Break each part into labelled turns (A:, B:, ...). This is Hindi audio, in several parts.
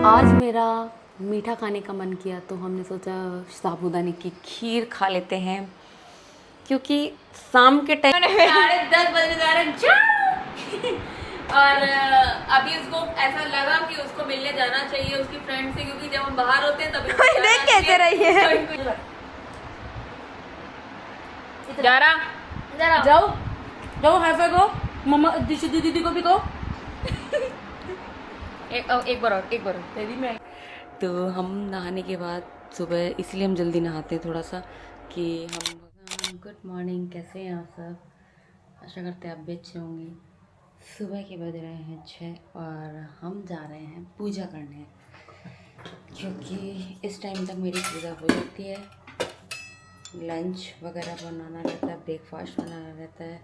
A: आज मेरा मीठा खाने का मन किया तो हमने सोचा साबूदाने की खीर खा लेते हैं, क्योंकि शाम के टाइम 10:30 बजने जा रहे हैं और अभी उसको ऐसा लगा कि उसको मिलने जाना चाहिए उसकी फ्रेंड से, क्योंकि जब हम बाहर होते हैं तभी देख कैसे रही है।
B: जाओ जाओ हाई फाई करो, मम्मा दीदी को भी कहो।
A: एक बार और
B: तेरी में
A: तो हम नहाने के बाद सुबह इसलिए हम जल्दी नहाते हैं थोड़ा सा कि हम गुड मॉर्निंग, कैसे हैं आप सब? आशा करते हैं आप भी अच्छे होंगे। सुबह के बज रहे हैं 6 और हम जा रहे हैं पूजा करने, क्योंकि इस टाइम तक मेरी पूजा हो जाती है। लंच वगैरह बनाना रहता है, ब्रेकफास्ट बनाना रहता है,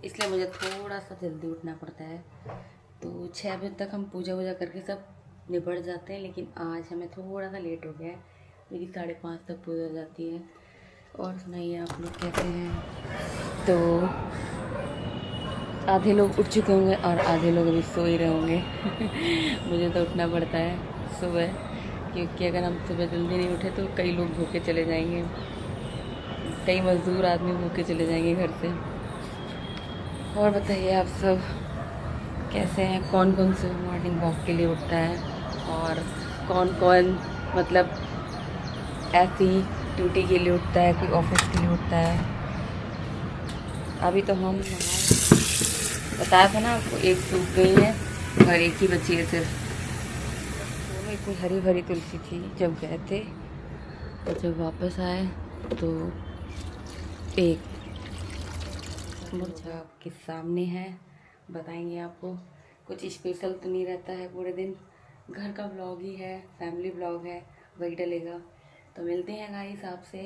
A: इसलिए मुझे थोड़ा सा जल्दी उठना पड़ता है। तो 6 बजे तक हम पूजा वूजा करके सब निपट जाते हैं, लेकिन आज हमें थोड़ा सा लेट हो गया है। मेरी 5:30 तक पूजा हो जाती है। और सुनाइए आप लोग कैसे हैं? तो आधे लोग उठ चुके होंगे और आधे लोग अभी सो ही रहे होंगे। मुझे तो उठना पड़ता है सुबह, क्योंकि अगर हम सुबह जल्दी नहीं उठे तो कई लोग भूखे चले जाएंगे, कई मज़दूर आदमी भूखे चले जाएंगे घर से। और बताइए आप सब कैसे हैं? कौन कौन से मॉर्निंग वॉक के लिए उठता है और कौन कौन मतलब ऐसी ड्यूटी के लिए उठता है, कोई ऑफिस के लिए उठता है। अभी तो हम बताया था ना आपको, एक सूख गई है और एक ही बची है सिर्फ। तो में इतनी हरी भरी तुलसी थी जब गए थे, और जब वापस आए तो एक मुरझा आपके सामने है। बताएंगे आपको, कुछ स्पेशल तो नहीं रहता है पूरे दिन, घर का ब्लॉग ही है, फैमिली ब्लॉग है, वही डलेगा। तो मिलते हैं गाइस आपसे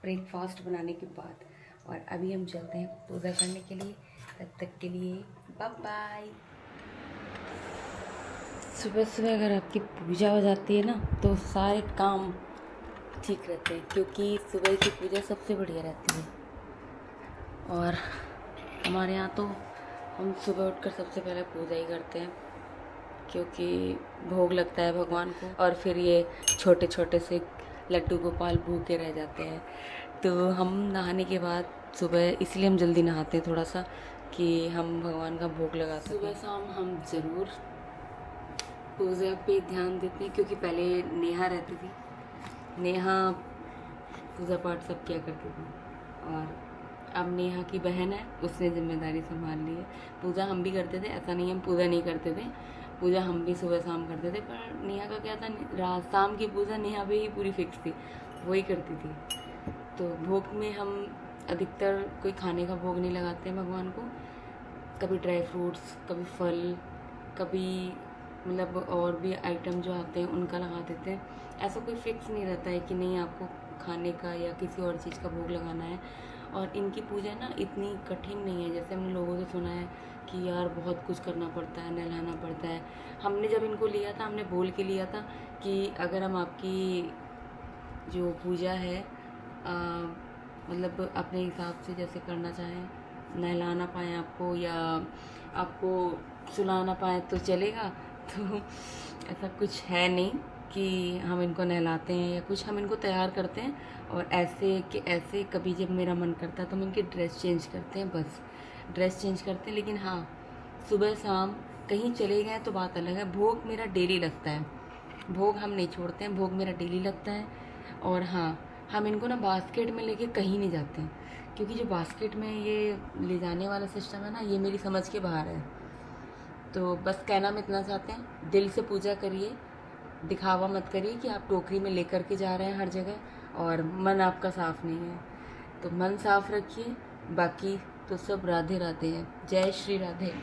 A: ब्रेकफास्ट बनाने के बाद, और अभी हम चलते हैं पूजा करने के लिए। तब तक के लिए बाय बाय। सुबह सुबह अगर आपकी पूजा हो जाती है ना तो सारे काम ठीक रहते हैं, क्योंकि सुबह की पूजा सबसे बढ़िया रहती है। और हमारे यहाँ तो हम सुबह उठकर सबसे पहले पूजा ही करते हैं, क्योंकि भोग लगता है भगवान को, और फिर ये छोटे छोटे से लड्डू गोपाल भूखे रह जाते हैं। तो हम नहाने के बाद सुबह इसलिए हम जल्दी नहाते हैं थोड़ा सा कि हम भगवान का भोग लगा सकें। सुबह शाम हम ज़रूर पूजा पे ध्यान देते हैं, क्योंकि पहले नेहा रहती थी, नेहा पूजा पाठ सब किया करती थी, और अब नेहा की बहन है, उसने जिम्मेदारी संभाल ली है। पूजा हम भी करते थे, ऐसा नहीं हम पूजा नहीं करते थे, पूजा हम भी सुबह शाम करते थे, पर नेहा का क्या था, रात शाम की पूजा नेहा पे ही पूरी फिक्स थी, वही करती थी। तो भोग में हम अधिकतर कोई खाने का भोग नहीं लगाते हैं भगवान को, कभी ड्राई फ्रूट्स, कभी फल, कभी मतलब और भी आइटम जो आते हैं उनका लगा देते हैं। ऐसा कोई फिक्स नहीं रहता है कि नहीं आपको खाने का या किसी और चीज़ का भोग लगाना है। और इनकी पूजा ना इतनी कठिन नहीं है, जैसे हम लोगों से सुना है कि यार बहुत कुछ करना पड़ता है, नहलाना पड़ता है। हमने जब इनको लिया था, हमने बोल के लिया था कि अगर हम आपकी जो पूजा है मतलब अपने हिसाब से जैसे करना चाहें, नहलाना पाएँ आपको या आपको सुलाना पाएँ तो चलेगा। तो ऐसा कुछ है नहीं कि हम इनको नहलाते हैं या कुछ, हम इनको तैयार करते हैं, और ऐसे कि ऐसे कभी जब मेरा मन करता है तो हम इनकी ड्रेस चेंज करते हैं, बस ड्रेस चेंज करते हैं। लेकिन हाँ, सुबह शाम कहीं चले गए तो बात अलग है। भोग मेरा डेली लगता है, भोग हम नहीं छोड़ते हैं, भोग मेरा डेली लगता है। और हाँ, हम इनको ना बास्केट में लेके कहीं नहीं जाते हैं, क्योंकि जो बास्केट में ये ले जाने वाला सिस्टम है ना, ये मेरी समझ के बाहर है। तो बस कहना हम इतना चाहते हैं, दिल से पूजा करिए, दिखावा मत करिए कि आप टोकरी में लेकर के जा रहे हैं हर जगह, और मन आपका साफ़ नहीं है। तो मन साफ़ रखिए, बाकी तो सब राधे राधे है। जय श्री राधे।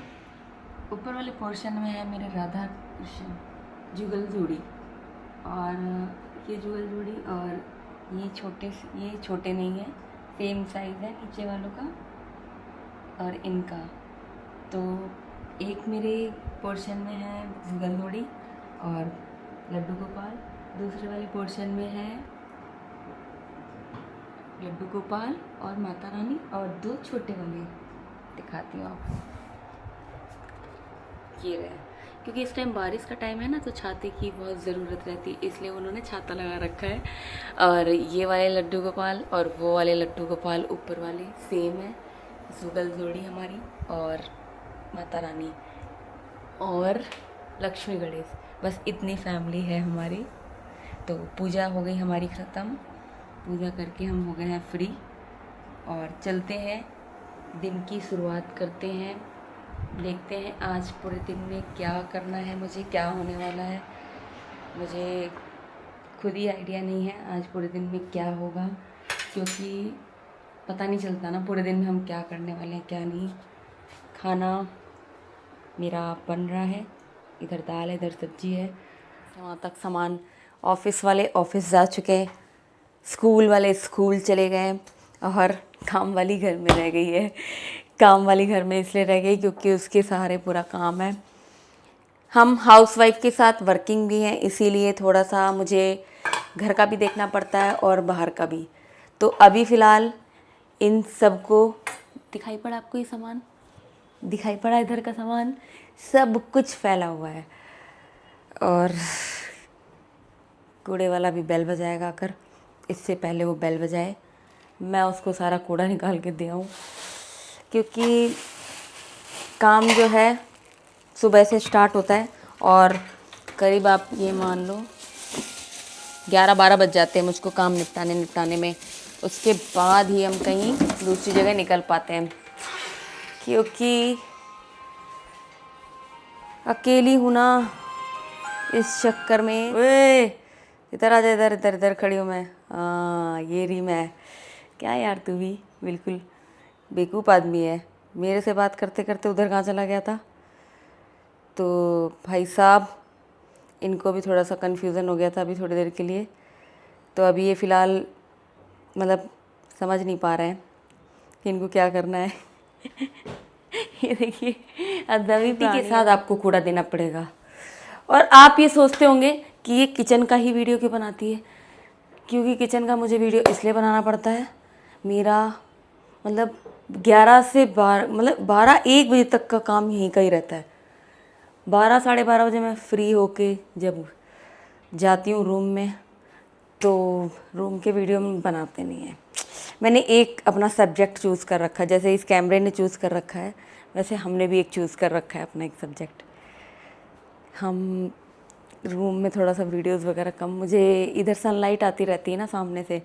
A: ऊपर वाले पोर्शन में है मेरे राधा कृष्ण जुगल जोड़ी, और ये जुगल जोड़ी, और ये छोटे नहीं है, सेम साइज़ है नीचे वालों का और इनका। तो एक मेरे पोर्शन में है जुगल जोड़ी और लड्डू गोपाल, दूसरे वाले पोर्शन में है लड्डू गोपाल और माता रानी, और 2 छोटे वाले दिखाती हूँ आपको। ये रहे, क्योंकि इस टाइम बारिश का टाइम है ना, तो छाते की बहुत ज़रूरत रहती है, इसलिए उन्होंने छाता लगा रखा है। और ये वाले लड्डू गोपाल और वो वाले लड्डू गोपाल ऊपर वाले सेम है, जुगल जोड़ी हमारी, और माता रानी और लक्ष्मी गणेश, बस इतनी फैमिली है हमारी। तो पूजा हो गई हमारी ख़त्म, पूजा करके हम हो गए हैं फ्री और चलते हैं, दिन की शुरुआत करते हैं। देखते हैं आज पूरे दिन में क्या करना है, मुझे क्या होने वाला है, मुझे खुद ही आइडिया नहीं है आज पूरे दिन में क्या होगा, क्योंकि पता नहीं चलता ना पूरे दिन में हम क्या करने वाले हैं क्या नहीं। खाना मेरा बन रहा है, इधर दाल है, इधर सब्जी है। वहाँ तक सामान, ऑफिस वाले ऑफिस जा चुके हैं, स्कूल वाले स्कूल चले गए, और काम वाली घर में रह गई है। काम वाली घर में इसलिए रह गई क्योंकि उसके सहारे पूरा काम है। हम हाउसवाइफ के साथ वर्किंग भी हैं, इसीलिए थोड़ा सा मुझे घर का भी देखना पड़ता है और बाहर का भी। तो अभी फ़िलहाल इन सबको दिखाई पड़ा, आपको ये सामान दिखाई पड़ा, इधर का सामान सब कुछ फैला हुआ है। और कूड़े वाला भी बेल बजाएगा आकर, इससे पहले वो बेल बजाए मैं उसको सारा कूड़ा निकाल के दे आऊँ, क्योंकि काम जो है सुबह से स्टार्ट होता है और करीब आप ये मान लो 11-12 बज जाते हैं मुझको काम निपटाने में। उसके बाद ही हम कहीं दूसरी जगह निकल पाते हैं, क्योंकि अकेली हूँ ना, इस चक्कर में। ओए इधर आ जा, इधर इधर इधर खड़ी हूँ मैं। हाँ ये रही मैं। क्या यार तू भी बिल्कुल बेवकूफ़ आदमी है, मेरे से बात करते करते उधर कहाँ चला गया था। तो भाई साहब इनको भी थोड़ा सा कन्फ्यूज़न हो गया था अभी थोड़ी देर के लिए, तो अभी ये फ़िलहाल मतलब समझ नहीं पा रहे हैं कि इनको क्या करना है। ये देखिए अद्भुत के साथ आपको कूड़ा देना पड़ेगा। और आप ये सोचते होंगे कि ये किचन का ही वीडियो क्यों बनाती है, क्योंकि किचन का मुझे वीडियो इसलिए बनाना पड़ता है, मेरा मतलब 11 से 12 मतलब 12-1 बजे तक का काम यहीं का ही रहता है। 12-12:30 बजे मैं फ्री होके जब जाती हूँ रूम में, तो रूम के वीडियो में बनाते नहीं हैं। मैंने एक अपना सब्जेक्ट चूज़ कर रखा है, जैसे इस कैमरे ने चूज़ कर रखा है वैसे हमने भी एक चूज़ कर रखा है अपना एक सब्जेक्ट। हम रूम में थोड़ा सा वीडियोस वगैरह कम, मुझे इधर सनलाइट आती रहती है ना सामने से,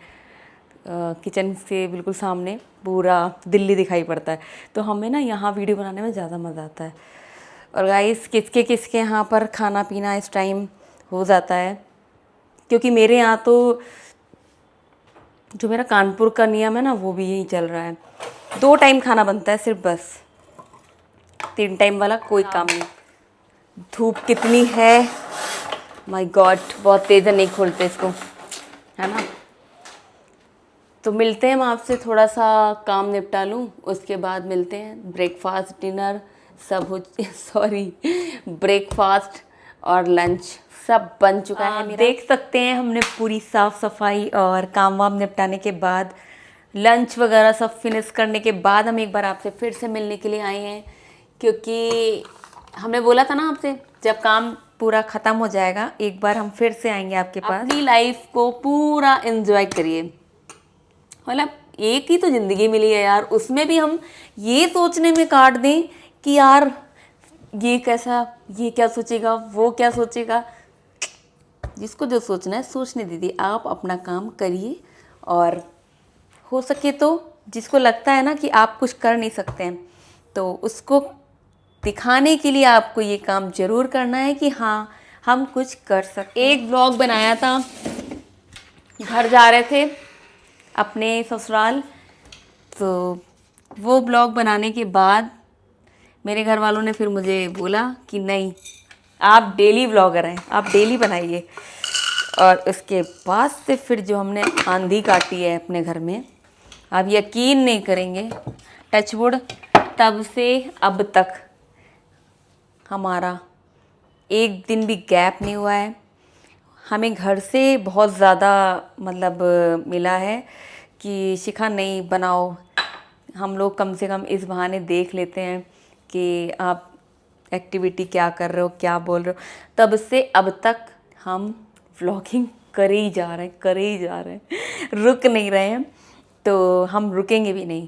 A: किचन से बिल्कुल सामने पूरा दिल्ली दिखाई पड़ता है, तो हमें ना यहाँ वीडियो बनाने में ज़्यादा मज़ा आता है। और गाइस किसके किसके यहाँ पर खाना पीना इस टाइम हो जाता है, क्योंकि मेरे यहाँ तो जो मेरा कानपुर का नियम है ना वो भी यही चल रहा है, 2 टाइम खाना बनता है सिर्फ, बस 3 टाइम वाला कोई काम नहीं। धूप कितनी है, माय गॉड बहुत तेज़ है, नहीं खोलते इसको है ना। तो मिलते हैं, मैं आपसे थोड़ा सा काम निपटा लूँ, उसके बाद मिलते हैं। ब्रेकफास्ट डिनर सब हो सॉरी ब्रेकफास्ट और लंच सब बन चुका है मेरा। देख सकते हैं हमने पूरी साफ़ सफाई और काम वाम निपटाने के बाद, लंच वगैरह सब फिनिश करने के बाद हम एक बार आपसे फिर से मिलने के लिए आए हैं, क्योंकि हमने बोला था ना आपसे जब काम पूरा ख़त्म हो जाएगा एक बार हम फिर से आएंगे आपके पास। अपनी लाइफ को पूरा एंजॉय करिए, मतलब एक ही तो ज़िंदगी मिली है यार, उसमें भी हम ये सोचने में काट दें कि यार ये कैसा, ये क्या सोचेगा, वो क्या सोचेगा। जिसको जो सोचना है सोचने दीजिए, आप अपना काम करिए। और हो सके तो जिसको लगता है ना कि आप कुछ कर नहीं सकते हैं, तो उसको दिखाने के लिए आपको ये काम ज़रूर करना है कि हाँ हम कुछ कर सकते। एक व्लॉग बनाया था, घर जा रहे थे अपने ससुराल, तो वो ब्लॉग बनाने के बाद मेरे घर वालों ने फिर मुझे बोला कि नहीं आप डेली व्लॉगर हैं, आप डेली बनाइए। और उसके बाद से फिर जो हमने आंधी काटी है अपने घर में, आप यकीन नहीं करेंगे, टचवुड तब से अब तक हमारा एक दिन भी गैप नहीं हुआ है। हमें घर से बहुत ज़्यादा मतलब मिला है कि शिखा नहीं बनाओ, हम लोग कम से कम इस बहाने देख लेते हैं कि आप एक्टिविटी क्या कर रहे हो, क्या बोल रहे हो। तब से अब तक हम व्लॉगिंग करे ही जा रहे हैं रुक नहीं रहे हैं, तो हम रुकेंगे भी नहीं।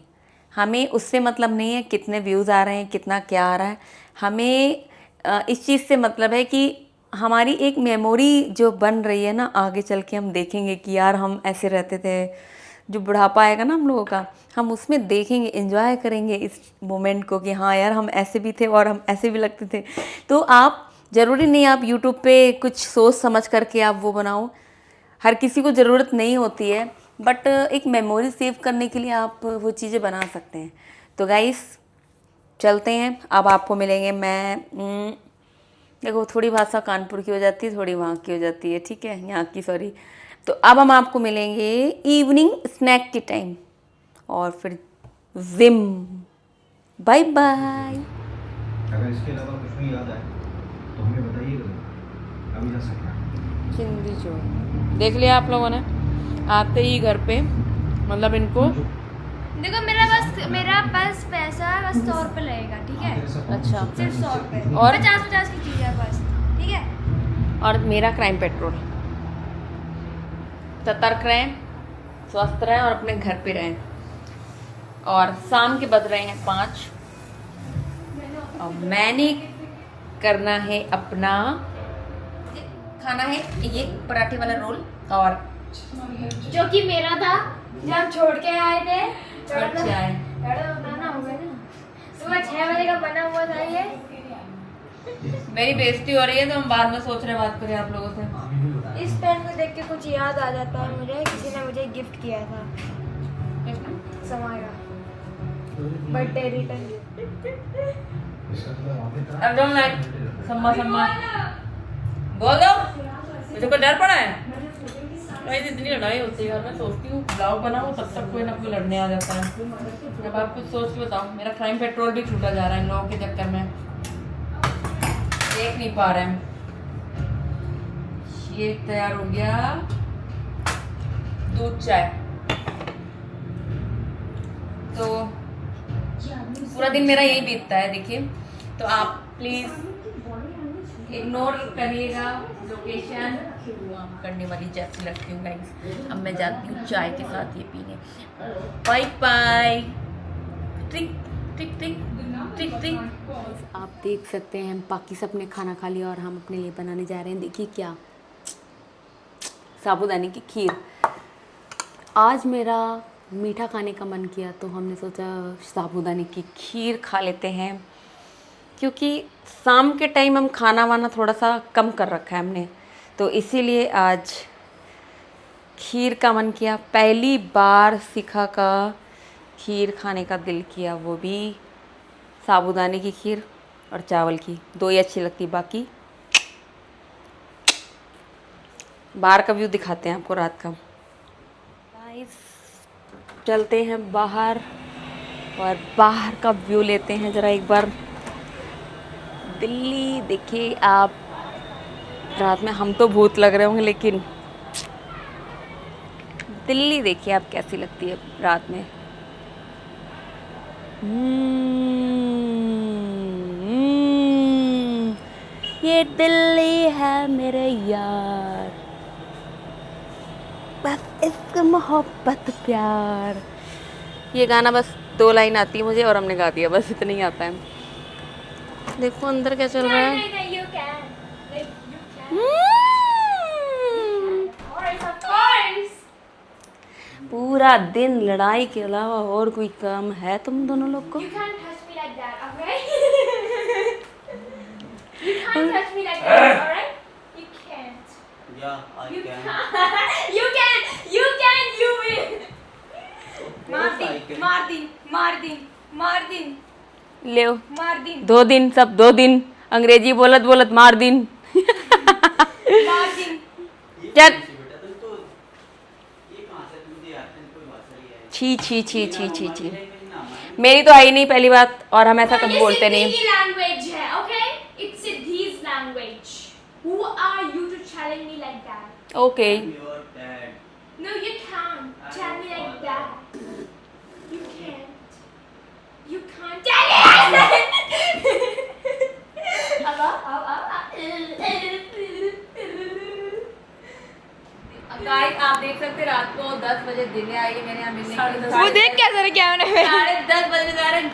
A: हमें उससे मतलब नहीं है कितने व्यूज़ आ रहे हैं, कितना क्या आ रहा है। हमें इस चीज़ से मतलब है कि हमारी एक मेमोरी जो बन रही है ना, आगे चल के हम देखेंगे कि यार हम ऐसे रहते थे। जो बुढ़ापा आएगा ना हम लोगों का, हम उसमें देखेंगे, एंजॉय करेंगे इस मोमेंट को कि हाँ यार हम ऐसे भी थे और हम ऐसे भी लगते थे। तो आप ज़रूरी नहीं आप यूट्यूब पे कुछ सोच समझ करके आप वो बनाओ, हर किसी को ज़रूरत नहीं होती है, बट एक मेमोरी सेव करने के लिए आप वो चीज़ें बना सकते हैं। तो गाइस चलते हैं, अब आपको मिलेंगे। मैं देखो थोड़ी भाषा कानपुर की हो जाती है, थोड़ी वहाँ की हो जाती है, ठीक है, यहाँ की सॉरी। तो अब हम आपको मिलेंगे इवनिंग स्नैक के टाइम और फिर जिम। Bye bye.
C: अगर इसके अलावा कुछ भी याद आए तो हमें बताइएगा, अभी जा सकते हैं।
B: हिंदी जो देख लिया आप लोगों ने आते ही घर पे, मतलब इनको
D: देखो मेरा बस पैसा बस 100 रुपये लगेगा, ठीक है।
A: अच्छा,
D: सिर्फ 100 रुपये
A: और
D: 50 की चीज़ है बस, ठीक है।
A: और मेरा क्राइम पेट्रोल। सतर्क रहें, स्वस्थ रहें और अपने घर पे रहें। और शाम के बज रहे हैं 5 और मैंने करना है अपना खाना है ये पराठे वाला रोल, और
D: जो कि मेरा था जब हम छोड़ के आए थे।
A: अच्छा है।
D: बनाना होगा ना, सुबह 6 बजे का बना हुआ था ये।
A: मेरी बेइज्जती हो रही है तो हम बाद में सोच रहे हैं बात करें आप लोगों से।
D: इस पेन को देख के कुछ याद आ जाता है मुझे, किसी ने मुझे गिफ्ट किया था समय का बर्थडे रिटर्न
A: सम्मा बोल दो, मुझे को डर पड़ा है। वैसे इतनी लड़ाई होती है, मैं सोचती हूँ ब्लॉग बनाऊँ तब तक कोई ना कोई लड़ने आ जाता है। अब आप कुछ सोच के बताओ, मेरा क्राइम पेट्रोल भी छूटा जा रहा है इन लोगों के चक्कर में, देख नहीं पा रहे हैं। ये तैयार हो गया दूध चाय। तो पूरा दिन मेरा यही बीतता है देखिए, तो आप प्लीज इग्नोर करिएगा लोकेशन करने वाली जैसी लगती हूँ गाइस। अब मैं जाती हूँ चाय के साथ ये पीने। Bye bye. Tick tick tick tick tick. आप देख सकते हैं बाकी सब ने खाना खा लिया और हम अपने लिए बनाने जा रहे हैं। देखिए क्या, साबूदाने की खीर। आज मेरा मीठा खाने का मन किया तो हमने सोचा साबूदाने की खीर खा लेते हैं, क्योंकि शाम के टाइम हम खाना वाना थोड़ा सा कम कर रखा है हमने, तो इसीलिए आज खीर का मन किया। पहली बार सिखा का खीर खाने का दिल किया, वो भी साबूदाने की खीर और चावल की, दो ही अच्छी लगती। बाकी बाहर का व्यू दिखाते हैं आपको रात का। गाइस चलते हैं बाहर और बाहर का व्यू लेते हैं ज़रा एक बार। दिल्ली देखिए आप, रात में हम तो भूत लग रहे होंगे, लेकिन दिल्ली देखिए आप कैसी लगती है रात में। ये दिल्ली है मेरे यार, बस इश्क मोहब्बत प्यार। ये गाना बस 2 लाइन आती है मुझे और हमने गा दिया, बस इतना ही आता है। देखो अंदर क्या चल रहा है।
D: नहीं, you can. Like, you can. Of course.
A: पूरा दिन लड़ाई के अलावा और कोई काम है तुम दोनों लोग को?
D: You can't touch me like that, okay? You can't touch me like that, alright? You can't.
E: Yeah, I
D: You
E: can.
D: can't. You can. You can. You will. मार दिन.
A: ले
D: मार दिन.
A: 2 दिन सब 2 दिन अंग्रेजी बोलत बोलत मार दिन।
D: मार दिन.
A: चल
E: बेटा तुम तो ये कहाँ से तुम दिया कोई भाषा ही है।
A: छी छी छी छी छी छी, मेरी तो आई नहीं पहली बात, और हम ऐसा कभी बोलते नहीं।
D: ये लैंग्वेज है, okay? It's Siddhi's language. Who are you to challenge me like that?
A: Okay
E: Your dad.
D: No, you can't tell me like that. You can't. You can't tell me like that.
A: Guys आप देख सकते हैं रात को 10 बजे दिव्या आई है मेरे यहाँ मिलने के लिए।
B: वो देख कैसे रहे कैमरे में
A: 10:30 बजे जा रहे हैं।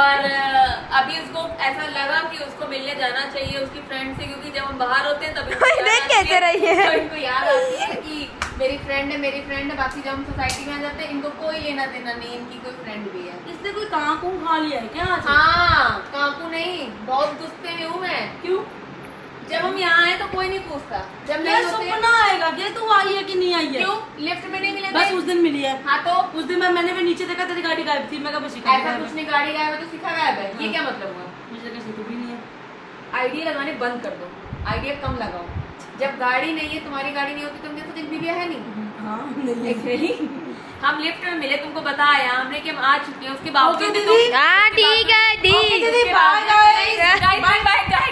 A: और अभी उसको ऐसा लगा कि उसको मिलने जाना चाहिए उसकी फ्रेंड से, क्योंकि जब हम बाहर होते हैं तभी
B: देख कैसे रही है।
A: तो इनको याद आती है कि मेरी फ्रेंड है। बाकी जब हम सोसाइटी में आ जाते हैं इनको कोई लेना देना नहीं, इनकी कोई फ्रेंड भी है।
F: इसने कोई कांकू खा लिया है क्या आज?
A: हाँ काकू नहीं, बहुत गुस्से में हूँ मैं।
F: क्यों?
A: जब हम यहाँ आए तो कोई नहीं पूछता, जब
F: क्या
A: नहीं होते
F: सपना आएगा क्या तू आई है कि नहीं आई है?
A: क्यों लिफ्ट में नहीं मिले
F: बस
A: थे?
F: उस दिन मिली है।
A: हाँ तो
F: उस दिन मैंने भी नीचे देखा तेरी गाड़ी गायब थी, मैं कहा बस शिखा
A: ऐसा कुछ नहीं, गाड़ी गायब है तो सिखा गायब है, ये क्या मतलब हुआ?
F: मुझे कैसे तो भी नहीं है।
A: आइडिया लगाने बंद कर दो, आइडिया कम लगाओ। जब गाड़ी नहीं है, तुम्हारी गाड़ी नहीं होती, तुमने तो दिन भी है नहीं।
F: हाँ नहीं है।
A: हम लिफ्ट में मिले, तुमको बताया हमने कि हम आ चुके हैं, उसके बावजूद भी
F: दीदी।
B: हाँ ठीक है ठीक।
F: दीदी बाय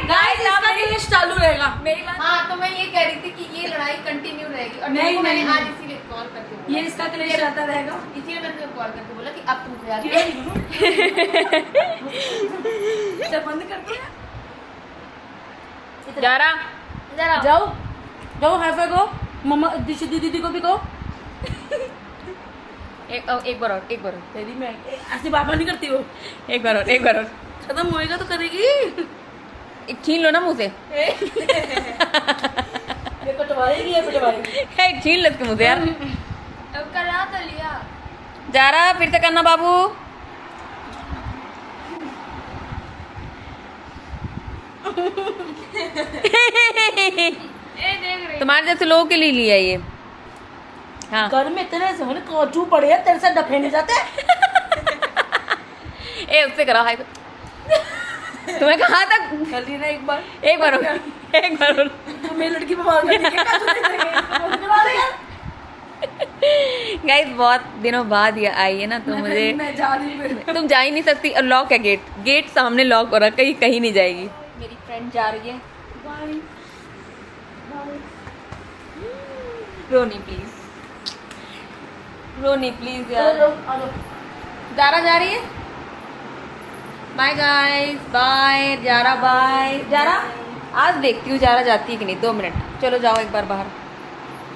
F: गाइस, इसका डिश चालू रहेगा।
A: मेरी बात, हाँ तो मैं ये कह रही थी कि ये लड़ाई कंटिन्यू रहेगी और
F: नहीं,
A: मैंने
F: नहीं।
A: आज इसीलिए कॉल करके बोला।
F: ये इसका क्लेश रहता रहेगा।
A: इसीलिए मैंने तुम्हें कॉल करके बोला कि अब तुमको याद है।
F: चल बंद कर दिया।
B: जा रहा
F: जाओ जाओ हाई फाई को मम्मा दीदी को भी कहो।
B: एक बार और
F: तेरी मैं ऐसी बात नहीं करती हो।
B: एक बार और
F: खत्म होएगा तो करेगी।
B: एक छीन लो ना मुँह से।
F: ये कटवाएगी या पिटवाएगी?
B: एक छीन लो इसके मुँह से यार।
D: अब करा तो लिया।
B: जा रहा फिर से करना बाबू। तुम्हारे जैसे लोगों के लिए लिया ये। हाँ
F: घर में इतने से होने काजू पड़े हैं तेरे से डफे नहीं जाते।
B: ए उससे करा हाय। तुम्हें कहा था
F: कर ली ना एक बार।
B: एक बार और।
F: तो मेरी लड़की पे मार करनी है, काजू नहीं देंगे।
B: गाइस बहुत दिनों बाद ये आई है ना तो मुझे
F: मैं जा रही हूँ।
B: तुम जा ही नहीं सकती और लॉक है गेट सामने लॉक हो रहा है, कहीं नहीं जाएगी।
A: मेरी फ्रेंड जा रही है।
B: रोनी प्लीज यार। जारा जा रही है। Bye guys bye. जारा आज देखती हूँ जारा जाती है कि नहीं। 2 मिनट चलो जाओ एक बार बाहर।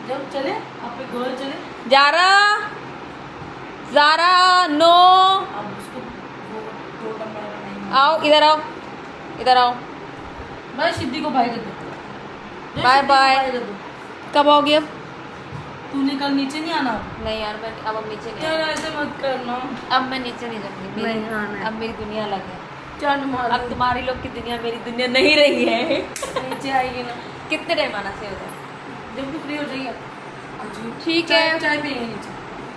F: जब चले अपने घर चले।
B: जारा नो
F: अब उसको वो टोटल नहीं।
B: आओ इधर आओ।
F: भाई सिद्धि को भाई कर दो।
B: Bye bye.
F: भाई कर दो।
B: कब आओगी अब?
F: तूने कल नीचे नहीं आना।
B: नहीं यार मैं अब नीचे नहीं
F: यार ऐसे मत करना।
B: अब मैं नीचे नहीं जाऊंगी।
F: नहीं, हाँ, नहीं।
B: अब मेरी दुनिया अलग है।
F: चल मार
B: अब तुम्हारी लोग की दुनिया मेरी दुनिया नहीं रही है।
F: नीचे आएगी ना
B: कितने टाइम आना चाहिए होता है?
F: जब भी फ्री हो जाइए।
B: ठीक है।
F: चाय पियेंगे नीचे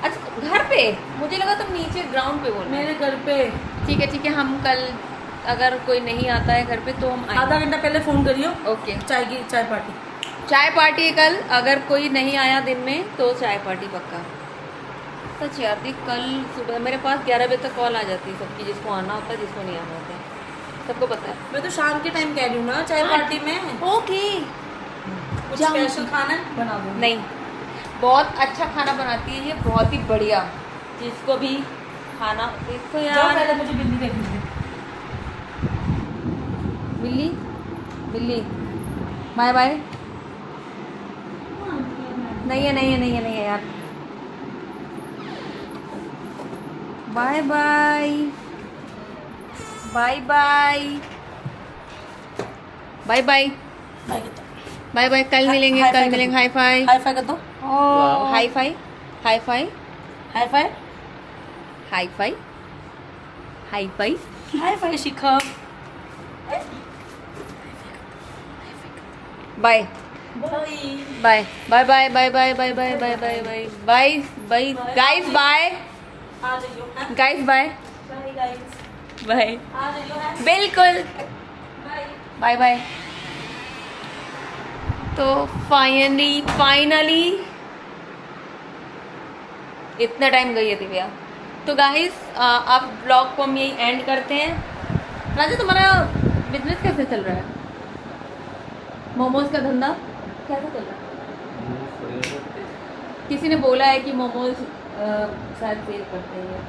B: अच्छा घर पे? मुझे लगा तुम नीचे ग्राउंड पे बोल रहे
F: मेरे घर पे।
B: ठीक है हम कल अगर कोई नहीं आता है घर पे तो हम आएंगे।
F: आधा घंटा पहले फोन करियो।
B: ओके
F: चाय पार्टी
B: है कल। अगर कोई नहीं आया दिन में तो चाय पार्टी पक्का। सच यार दी कल सुबह मेरे पास 11 बजे तक कॉल आ जाती है सबकी, जिसको आना होता है जिसको नहीं आना होता है, सबको पता है।
F: मैं तो शाम के टाइम कह रही हूँ ना चाय पार्टी में
B: ओके
F: कुछ स्पेशल खाना बना दूँ।
B: नहीं बहुत अच्छा खाना बनाती है ये, बहुत ही बढ़िया। जिसको भी खाना देखो
F: जाओ
B: यार।
F: पहले मुझे बिल्ली देखनी थी।
B: बिल्ली बाय बाय। नहीं है यार। Bye bye. कल मिलेंगे हाई फाई।
F: हाई फाई कर दो।
B: High five
F: high five high five Shikha.
B: Bye
F: bye
B: guys bye
F: आ जाइयो।
B: Guys bye
F: bye guys.
B: Bye
F: आ जाइयो।
B: बिल्कुल
F: बाय।
B: बाय। तो फाइनली इतना टाइम गई है दिव्या। तो गाइस अब ब्लॉग को हम यही एंड करते हैं। राजा तुम्हारा बिजनेस कैसे चल रहा है? मोमोज का धंधा कैसा चल रहा है? किसी ने बोला है कि मोमोज शायद सेल करते हैं।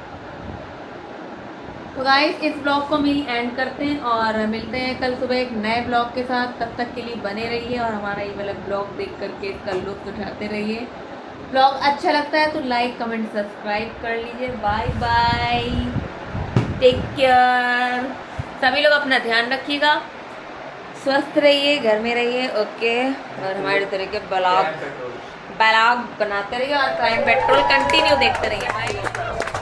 B: तो गाइस इस ब्लॉग को हम यही एंड करते हैं और मिलते हैं कल सुबह एक नए ब्लॉग के साथ। तब तक के लिए बने रहिए और हमारा ये वाला ब्लॉग देख करके इसका लुत्फ उठाते रहिए। ब्लॉग अच्छा लगता है तो लाइक कमेंट सब्सक्राइब कर लीजिए। Bye bye, take care. सभी लोग अपना ध्यान रखिएगा, स्वस्थ रहिए, घर में रहिए। ओके, और हमारे तरह के ब्लॉग बनाते रहिए और क्राइम पेट्रोल कंटिन्यू देखते रहिए। बाय।